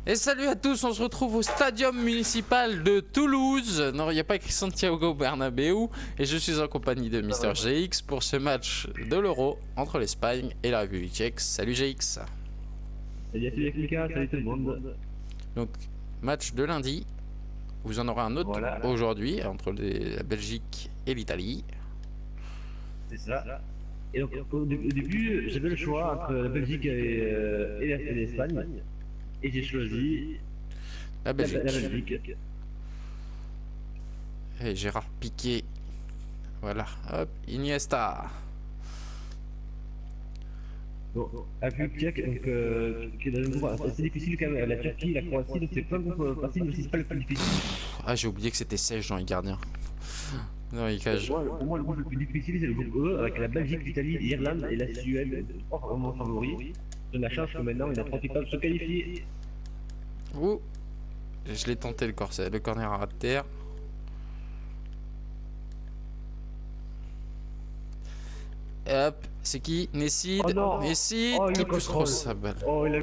Et salut à tous, on se retrouve au Stadium Municipal de Toulouse. Non, il n'y a pas écrit Santiago Bernabéu. Et je suis en compagnie de Mister GX pour ce match de l'Euro entre l'Espagne et la République tchèque. Salut GX. Salut à tous les Mika, salut tout le monde. Donc, match de lundi. Vous en aurez un autre aujourd'hui entre la Belgique et l'Italie. C'est ça. Et donc, au début, j'avais le choix entre la Belgique et l'Espagne. Et j'ai choisi La Belgique. La Belgique. Et Gérard Piqué. Voilà, hop, Iniesta. Bon, la République tchèque, donc, qui est dans un groupe assez difficile quand même. La Turquie, la Croatie, donc c'est pas un groupe facile, mais c'est pas le plus difficile. Ah, j'ai oublié que c'était sèche dans les gardiens. Dans les cages. Pour moi, le groupe le plus difficile, c'est le groupe E, avec la Belgique, l'Italie, l'Irlande et la Suède. Trois vraiment favoris. On a la chance que maintenant, il y a 3 qui peuvent se qualifier. Ouh. Je l'ai tenté le corset, le corner à ras de terre. Et hop, c'est qui? Nessid. Oh non. Nessid Oh, qui pousse trop sa balle. Oh, il a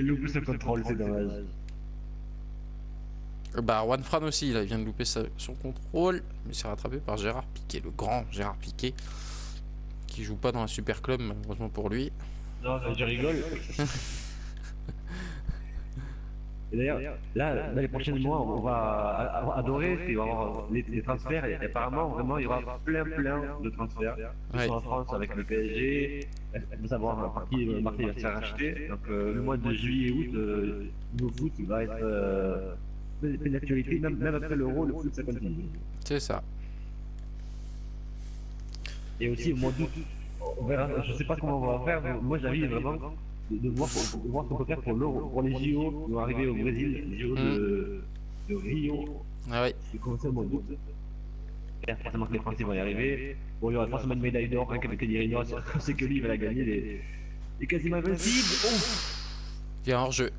loupé ce contrôle, c'est dommage. Bah, Juan Fran aussi, là, il vient de louper son contrôle. Mais c'est rattrapé par Gérard Piqué, le grand Gérard Piqué. Qui joue pas dans un super club, malheureusement pour lui. Non, je rigole. Et d'ailleurs, là, dans les prochains mois, on va adorer, c'est avoir les transferts. Et apparemment, vraiment, il y aura plein de transferts. Ouais. En France avec le PSG, il faut savoir par qui Marseille va se faire racheter. Donc, le mois de juillet et août, le foot va être une actualité, même après l'Euro, le foot ça continue. C'est ça. Et aussi au mois d'août, on verra, je sais pas comment on va faire. Moi, j'arrive vraiment de voir ce qu'on peut faire pour les JO qui vont arriver au Brésil, les JO de Rio. Ah oui. Qui commencent au mois d'août. J'espère forcément que les Français vont y arriver. Bon, il y aura forcément une médaille d'or, rien qu'avec Eddie Reynaud, c'est que lui, il va la gagner. Les quasiment invincibles. Il y a un hors-jeu.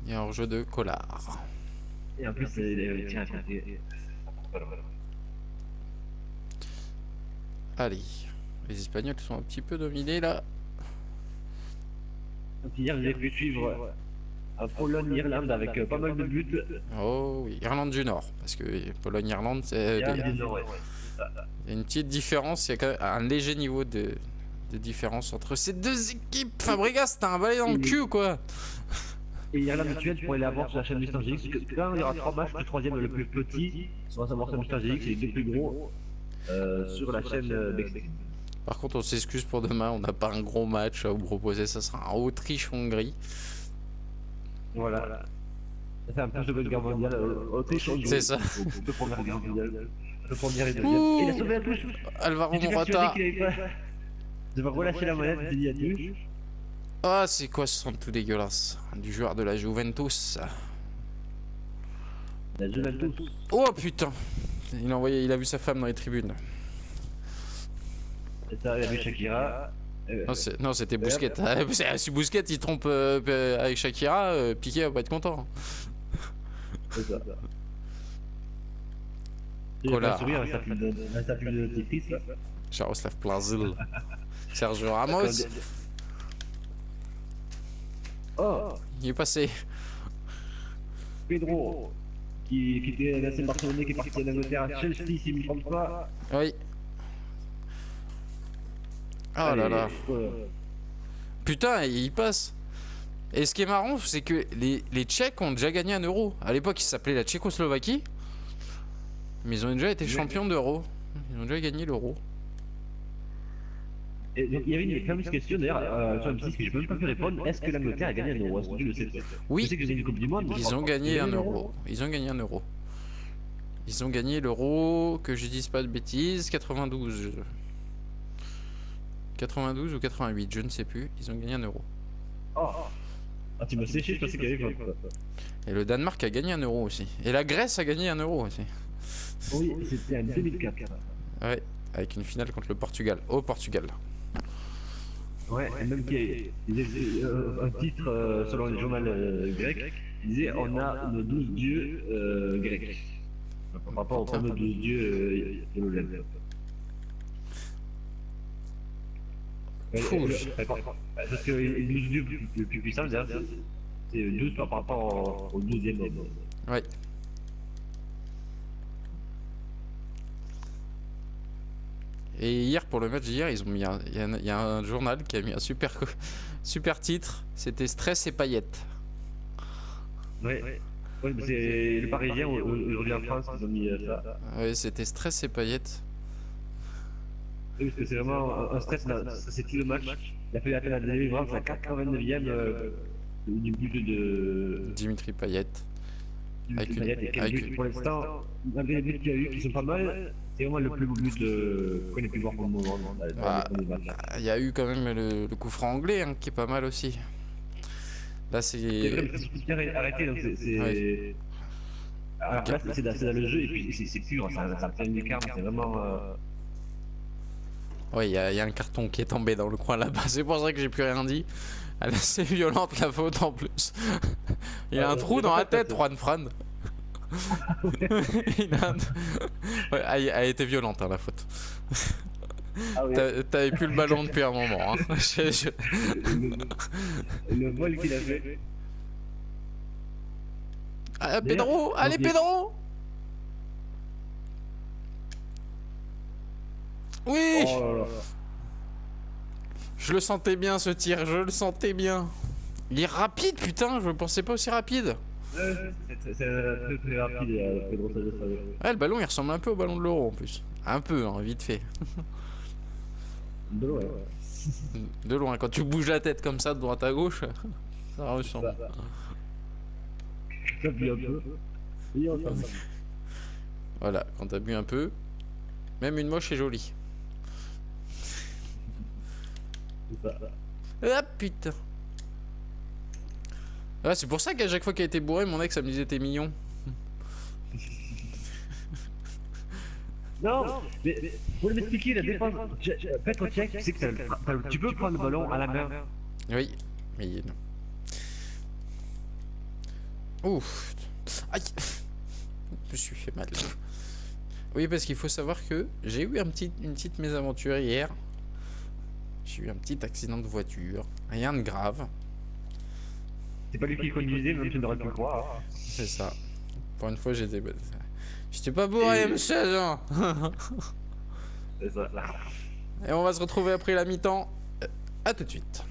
Il y a un hors-jeu de Collard. Et en plus, tiens, allez, les Espagnols sont un petit peu dominés là. Donc hier, j'ai pu suivre Pologne-Irlande avec pas mal de buts. Oh oui, Irlande du Nord, parce que Pologne-Irlande, c'est... Il y a une petite différence, il y a quand même un léger niveau de différence entre ces deux équipes. Fabregas, t'as un balai dans le cul ou quoi? Et Irlande-Suède, pour aller la voir sur la chaîne Mister GX, parce que là, il y aura 3 matchs, le troisième le plus petit, on va savoir sur Mister GX, et les deux plus gros sur la chaîne d'Extreme. Par contre, on s'excuse pour demain, on n'a pas un gros match à vous proposer, ça sera un Autriche-Hongrie. Voilà. C'est un peu de Seconde Guerre mondiale, Autriche-Hongrie. C'est ça. Le Première Guerre mondiale. Le premier et le deuxième. Et il a sauvé la touche. Alvaro Morata. Je vais relâcher la manette, il y a touche. Ah, c'est quoi ce son tout dégueulasse? Du joueur de la Juventus. La Juventus. Oh putain! Il a vu sa femme dans les tribunes. Et ça, il a vu Shakira. Non, c'était Bousquet. Si Bousquet il trompe avec Shakira, Piqué va pas être content. C'est ça. Collard. Sourire avec sa statue de Tetris là. Jaroslav Plazil. Sergio Ramos. Oh! Il est passé. Pedro, qui était l'ancien Barcelonais, qui est parti en Angleterre à Chelsea, si je ne me trompe pas. Oui. Oh là là. Putain, il passe. Et ce qui est marrant, c'est que les Tchèques ont déjà gagné un euro. À l'époque, ils s'appelaient la Tchécoslovaquie. Mais ils ont déjà été champions d'euro. Ils ont déjà gagné l'euro. Il y avait une fameuse question d'ailleurs sur M6 que je peux même pas pu répondre. Est-ce que l'Angleterre a gagné un euro? Est-ce que tu le sais? Oui. Je sais que c'est une Coupe du Monde. Ils ont gagné un euro. Ils ont gagné un euro. Ils ont gagné l'euro, que je dise pas de bêtises, 92. 92 ou 88, je ne sais plus. Ils ont gagné un euro. Oh. Ah, tu m'as séché, je pensais qu'il y avait pas. Et le Danemark a gagné un euro aussi. Et la Grèce a gagné un euro aussi. Oui, c'était en 2004. Ouais, avec une finale contre le Portugal. Au Portugal. Ouais, et même qu'il y a un titre selon le journal grec, il disait on a nos 12 dieux grecs. Par rapport aux fameux 12 dieux de l'Olympe. Parce que les 12 dieux les plus puissants, C'est 12 par rapport au 12e homme. Ouais. Et hier, pour le match d'hier, ils ont mis il y a un journal qui a mis un super titre. C'était Stress et paillettes. Ouais. Ouais, mais c'est le Parisien aujourd'hui en France qui ont mis ça. Ouais, c'était Stress et paillettes. Oui, parce que c'est vraiment un stress, ça c'est tout le match. Il a fait appel à la délivrance à 89e du but de Dimitri Payet. Avec Payet. Et quel but pour l'instant, malgré les buts qu'il y a eu qui sont pas mal, c'est vraiment le plus beau but qu'on ait pu voir pour le moment dans les premiers matchs. Il y a eu quand même le coup franc anglais hein, qui est pas mal aussi. Là, c'est. C'est vrai, mais c'est bien arrêté, donc c'est. Ouais. Alors là, c'est dans le jeu et puis c'est pur, ça fait une écart, c'est vraiment. Ouais, il y a un carton qui est tombé dans le coin là-bas. C'est pour ça que j'ai plus rien dit. Elle est assez violente la faute en plus. Il y a un trou dans la tête, Juan Fran. Ouais, elle a été violente hein, la faute. Ah oui. T'avais plus le ballon depuis un moment. Hein. Le vol qu'il a fait. Ah, Pedro, allez Pedro. Oui. Oh là là. Je le sentais bien ce tir, je le sentais bien. Il est rapide putain, je pensais pas aussi rapide. C'est très rapide, Pedro, ça je savais. Ouais, le ballon il ressemble un peu au ballon de l'Euro en plus. Un peu, hein, vite fait. De loin, ouais. De loin, quand tu bouges la tête comme ça de droite à gauche, ça ressemble. Ça pue un peu. Oui, on s'en Voilà, quand t'as bu un peu, même une moche est jolie. C'est ça. Ah putain. Ah, c'est pour ça qu'à chaque fois qu'elle était bourrée, mon ex elle me disait t'es mignon. Non, mais pour m'expliquer la défense, Petr Cech, c'est que tu peux prendre le ballon à la main. Oui, mais non. Ouf. Aïe. Je me suis fait mal. Oui, parce qu'il faut savoir que j'ai eu une petite mésaventure hier. J'ai eu un petit accident de voiture. Rien de grave. C'est pas lui qui conduisait, même tu n'aurais pu le croire. C'est ça. Pour une fois, j'étais pas bourré, monsieur agent. C'est ça. Et on va se retrouver après la mi-temps. A tout de suite.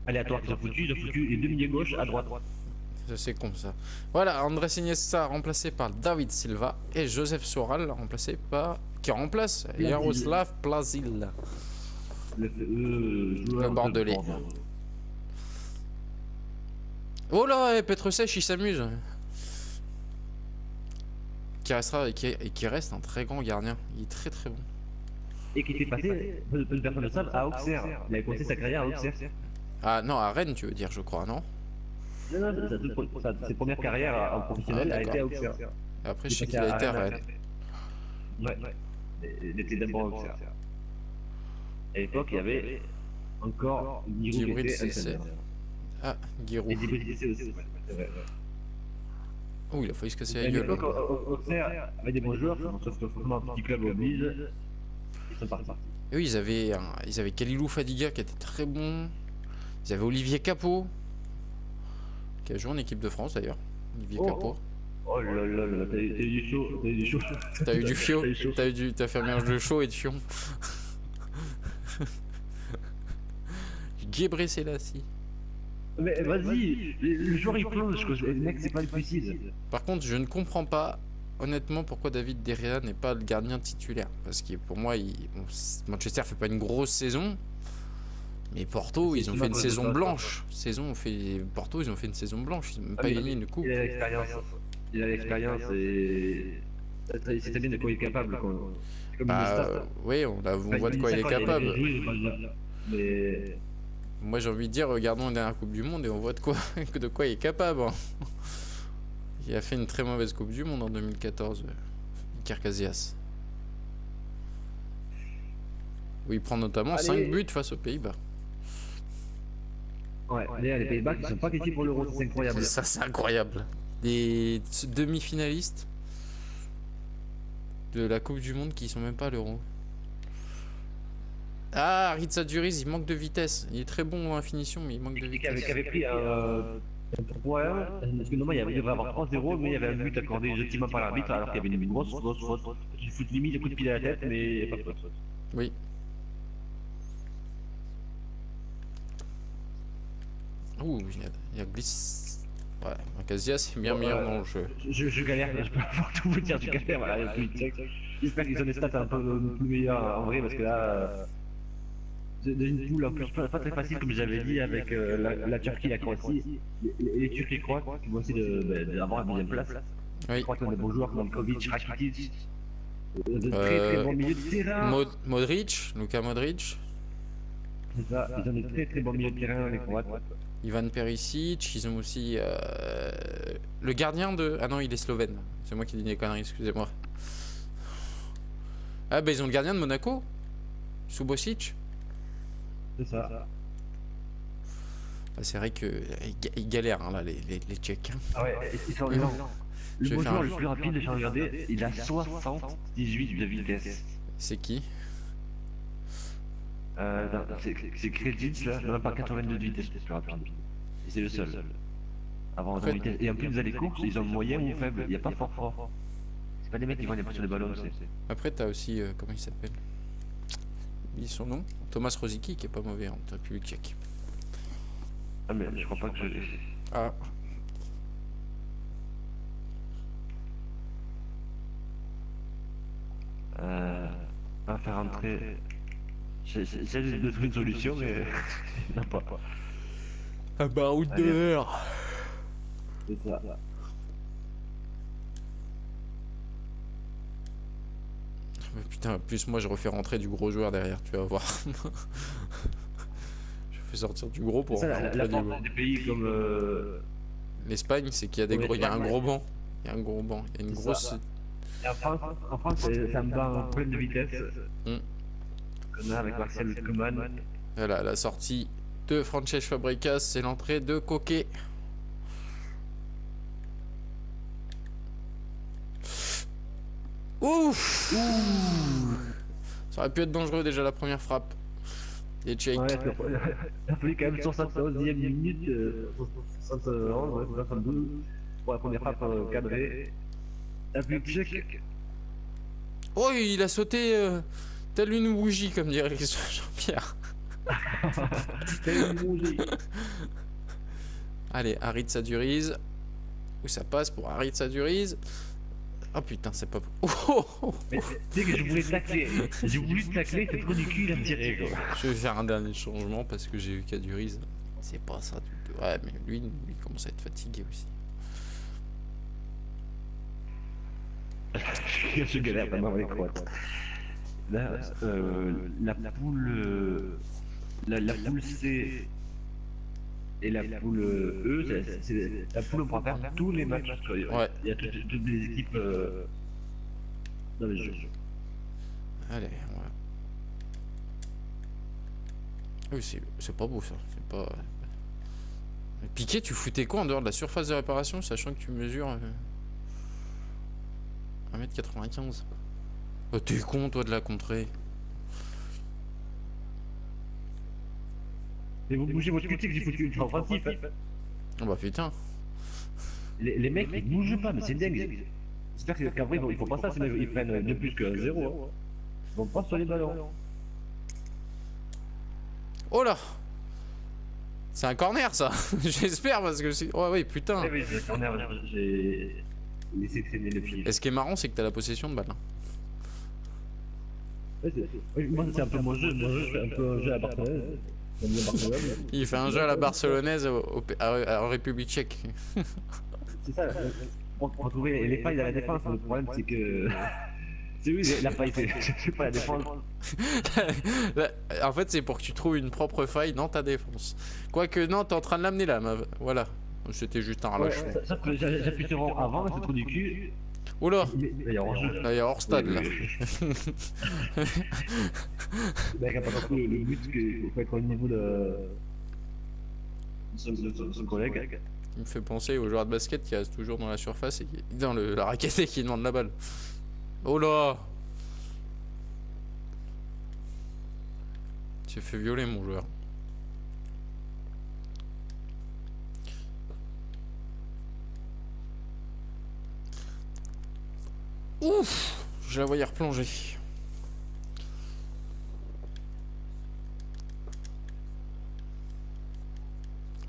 Aléatoire qu'ils ont foutu les deux milieux gauche à droite. C'est comme ça. Voilà, Andrés Iniesta remplacé par David Silva et Joseph Soral remplacé par... qui remplace Jaroslav Plazil. Le Bordelais. Oh là, Petr Cech il s'amuse. Qui reste un très grand gardien. Il est très très bon. Et qui était passé, peu de personnes le savent, à Auxerre. Il avait commencé sa carrière à Auxerre. Ah non, à Rennes tu veux dire, je crois, non? Non, ses premières carrières en professionnel a été à Auxerre. Après, je sais qu'il a été à Rennes. Ouais, il était d'abord à Auxerre. À l'époque, il y avait encore Giroud qui était entraîneur. Ah, Giroud. Et Giroud aussi, ouais. Oh, il a failli se casser la À gueule. l'époque, Auxerre avait des bons joueurs, sauf que forcément un petit club oblige, ils sont partis. Et oui, ils avaient Kalilou Fadiga qui était très bon. Ils avaient Olivier Capot, qui a joué en équipe de France d'ailleurs. Olivier Capot. Oh là là là, t'as eu du chaud, T'as eu du fion, t'as fait un mélange de chaud et de fion. Guébré Selassie. Mais vas-y, le joueur il plonge, le mec c'est pas le suicide. Par contre, je ne comprends pas honnêtement pourquoi David De Gea n'est pas le gardien titulaire. Parce que pour moi, Manchester fait pas une grosse saison. Mais Porto, ils ont fait une saison blanche. Porto, ils ont fait une saison blanche. Ils n'ont même pas gagné une coupe. Il a l'expérience et c'est très bien de quoi il est capable. Oui, on voit de quoi il est capable. Mais... Moi j'ai envie de dire, regardons la dernière Coupe du Monde et on voit de quoi il est capable. Il a fait une très mauvaise Coupe du Monde en 2014, Iker Casillas. Où il prend notamment 5 buts face aux Pays-Bas. Ouais, d'ailleurs les Pays-Bas qui sont pas qualifiés pour l'Euro, c'est incroyable. Ça c'est incroyable. Des demi-finalistes de la Coupe du Monde qui sont même pas à l'Euro. Ah, Ritsa Duriz, il manque de vitesse. Il est très bon en finition, mais il manque de vitesse. Qui avait pris un 3-1, parce que normalement il devrait y avoir 3-0, mais il y avait un but accordé gentiment par l'arbitre alors qu'il y avait une grosse faute. Il fout limite un coup de pied à la tête, mais il n'y a pas de faute. Oui. Ouh, il y a glisse. Ouais, Casillas c'est bien meilleur dans le jeu. Je galère, je peux pas tout vous dire, je galère, voilà, il y a plus de texte. J'espère qu'ils ont des stats un peu plus meilleures en vrai, parce que là, une poule en plus pas très facile, comme j'avais dit, avec la Turquie et la Croatie. Les Turcs et les Croates qui vont essayer d'avoir la deuxième place. Oui. Je crois qu'on a des bons joueurs comme Kovic, Rakitic, de très bons milieux de terrain. Modric, Luka Modric. C'est ça, ils ont des très bons milieux de terrain, les Croates. Ivan Perisic, ils ont aussi le gardien de... Ah non, il est slovène. C'est moi qui dis des conneries, excusez-moi. Ah bah ils ont le gardien de Monaco, Subosic. C'est ça. Ah, c'est vrai qu'ils galèrent hein, là, les Tchèques. Ah ouais, ils sont lents. Le joueur le plus rapide, j'ai regardé, il a 78 de vitesse. C'est qui? C'est Credits là, même pas 82 de vitesse le plus rapide. Et c'est le seul. Avant de vitesse. Et en plus, les courses, ils ont moyen ou faible, il n'y a pas fort. C'est pas des mecs qui vont sur les ballons, c'est. Après, t'as aussi, comment il s'appelle? Dis son nom? Thomas Rosicky qui est pas mauvais en République tchèque. Ah, mais je crois pas que je l'ai. Ah. On va faire entrer. J'essaie de trouver une solution, mais. Non, pas. Un baroudeur. C'est ça. Putain, plus moi je refais rentrer du gros joueur derrière, tu vas voir. Je fais sortir du gros pour la force des pays comme. L'Espagne, c'est qu'il y a des gros. Il y a un gros banc. Il y a un gros banc. Il y a une grosse. Et en France, c'est un banc plein de vitesse. Comme là avec Martial Coman. Voilà, la sortie de Francesc Fabregas, c'est l'entrée de Coquet. Ouf. Ça aurait pu être dangereux déjà la première frappe. Les Tchèques. Ouais, il a fallu quand même 71e minute, 71, 72 pour la première frappe cadrée. La plus tchèque. Oh, il a sauté tel une bougie, comme dirait Jean-Pierre. Tel une bougie. Allez, Harit Duriz. Où ça passe pour Harit Duriz? Oh putain, c'est pas... Oh mais tu sais que je voulais tacler. J'ai voulu tacler, c'est trop du cul, il a tiré quoi. Je vais faire un dernier changement parce que j'ai eu Kaduriz. C'est pas ça du tout. Ouais, mais lui, il commence à être fatigué aussi. Je galère vraiment avec les Croates. Là, la poule... La poule C... Et la poule E, c'est la poule on pourra faire tous les matchs. Ouais. Il y a toutes les équipes dans le jeu. Allez, voilà. Oui, c'est pas beau ça. C'est pas. Piqué, tu foutais quoi en dehors de la surface de réparation, sachant que tu mesures 1m95. Oh, t'es con, toi, de la contrer. Et vous bougez votre cutique, j'ai foutu une offensif. Oh bah putain. Les mecs, ils bougent pas, mais c'est dingue. J'espère qu'après, il faut pas ça, sinon ils prennent de plus que 0. Hein. Ils vont pas sur les ballons. Oh là! C'est un corner ça! J'espère parce que c'est. Oh oui, putain! Oui, c'est un corner, j'ai laissé traîner le pied. Et ce qui est marrant, c'est que t'as la possession de balle. Hein. Oui, moi, c'est un peu mon jeu. Moi, je fais un peu un jeu à Barcelone. Il fait un jeu à la barcelonaise en République tchèque. C'est ça, on trouvait les failles dans la défense. Le problème, c'est que. C'est oui, la faille, c'est pas la défense. En fait, c'est pour que tu trouves une propre faille dans ta défense. Quoique, non, t'es en train de l'amener là, voilà. C'était juste un relâchement. Ouais, sauf que j'appuie sur rond avant, c'est trop du cul. Oula! Il y a hors-jeu. Là, il y a hors stade là. Le mec a pas compris le but qu'il faut être au niveau de son collègue. Il me fait penser aux joueurs de basket qui restent toujours dans la surface et dans la raquette et qui demandent la balle. Oh là! Tu fait violer mon joueur. Ouf, je la voyais replonger.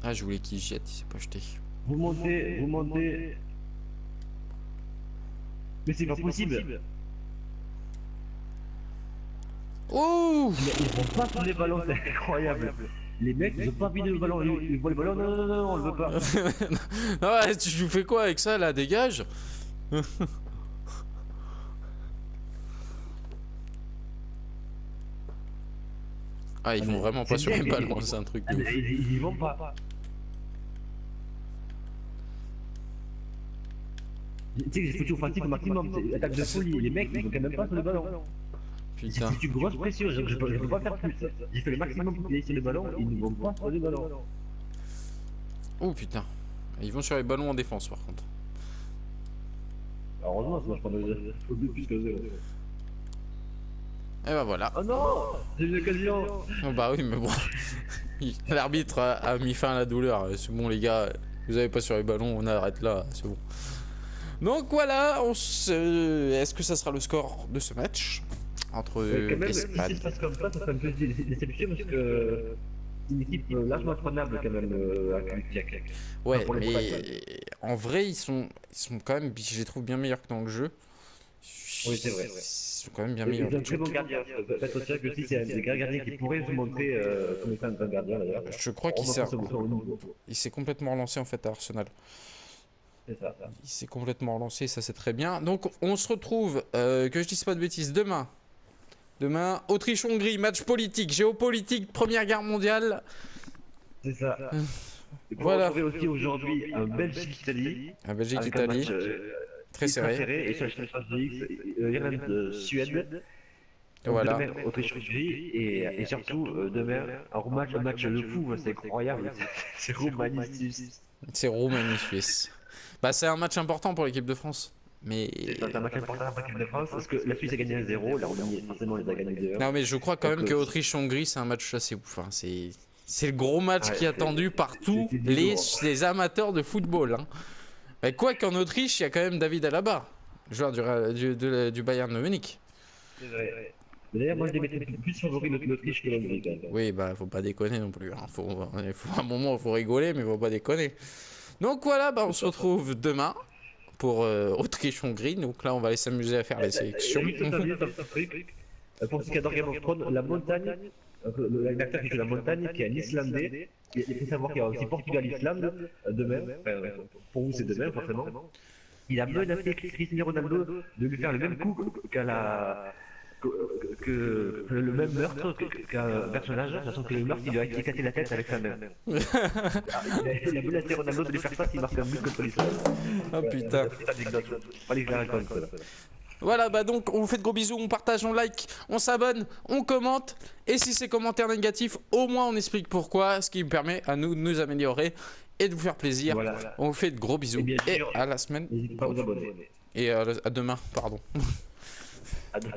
Ah, je voulais qu'il jette, il s'est pas jeté. Vous montez, vous montez. Mais c'est pas possible. Oh, Mais ils vont pas sur les ballons, c'est incroyable. Les mecs, ils ont pas envie de le ballon. Ils voient le ballon, non, non, non, on le veut pas. ah ouais, tu fais quoi avec ça là? Dégage. Ah, ils vont vraiment pas sur les ballons, c'est un truc de ouf. Ils y vont pas. Tu sais que j'ai foutu offensif au maximum, c'est attaque de folie. Les mecs, ils vont quand même pas sur le ballon. Putain. C'est une grosse pression, je peux pas faire plus. J'ai fait le maximum pour qu'ils aillent sur le ballon, ils ne vont pas sur le ballon. Oh putain. Ils vont sur les ballons en défense par contre. Heureusement, sinon je prends plus que 0. Et bah voilà. Oh non, j'ai une occasion. Oh bah oui, mais bon. L'arbitre a mis fin à la douleur. C'est bon, les gars, vous avez pas sur les ballons, on arrête là, c'est bon. Donc voilà, est-ce que ça sera le score de ce match entre Quand même, si Espagne? ça se passe comme ça fait un peu déception parce que c'est une équipe largement prenable quand même à Tchèque. Ouais, pour les mais Espagnols. en vrai, ils sont quand même, je les trouve bien meilleurs que dans le jeu. Oui, c'est vrai. Ils sont quand même bien Ils meilleurs. ont un très bon gardien. Faites aussi que si c'est un des grands gardiens qui pourrait se montrer comme étant un bon gardien d'ailleurs. Je crois qu'il s'est complètement relancé en fait à Arsenal. C'est ça. Il s'est complètement relancé, ça c'est très bien. Donc on se retrouve, que je dise pas de bêtises, demain. Demain, Autriche-Hongrie, match politique, géopolitique, Première Guerre mondiale. C'est ça. Et Voilà. on retrouver aussi aujourd'hui un Belgique-Italie. La Belgique-Italie, Avec un match très ultra serré. Et sur la phase de X, Irlande-Suède. Voilà. Demain, Autriche-Hongrie. Et surtout, demain, un match de fou, c'est incroyable. C'est Roumanie-Suisse. C'est Roumanie-Suisse. Bah c'est un match important pour l'équipe de France. Mais... C'est un match important pour l'équipe de France parce que la Suisse a gagné 1-0, la Roumanie forcément les a gagné 2-1. Non mais je crois quand même que Autriche-Hongrie c'est un match assez ouf. Hein. C'est le gros match qui est attendu par tous les amateurs de football. Hein. Mais quoi qu'en Autriche, il y a quand même David Alaba, joueur du Bayern de Munich. C'est vrai. D'ailleurs, moi je les mettrais plus favoris l'Autriche que l'Hongrie quand même. Oui, bah faut pas déconner non plus. Hein. Faut à un moment, il faut rigoler, mais faut pas déconner. Donc voilà, bah, on se retrouve demain pour Autriche-Hongrie. Donc là, on va aller s'amuser à faire les sélections. Pour ce qui adore Game of Thrones, la montagne, l'acteur qui fait la montagne, qui est un Islandais, il faut savoir qu'il y a aussi Portugal-Islande demain, pour vous c'est demain forcément. Il a menacé Cristiano Ronaldo de lui faire le même coup que le même meurtre qu'un personnage, sachant que le meurtre il lui a éclaté la tête avec sa main. Il a menacé Ronaldo de lui faire ça s'il marque un but contre l'Islande. Oh putain. Fallait que je la raconte. Voilà, bah donc on vous fait de gros bisous, on partage, on like, on s'abonne, on commente. Et si c'est commentaires négatifs, au moins on explique pourquoi, ce qui me permet à nous de nous améliorer et de vous faire plaisir. Voilà. On vous fait de gros bisous et à la semaine. N'hésitez pas à vous abonner. Et à demain, pardon. À demain.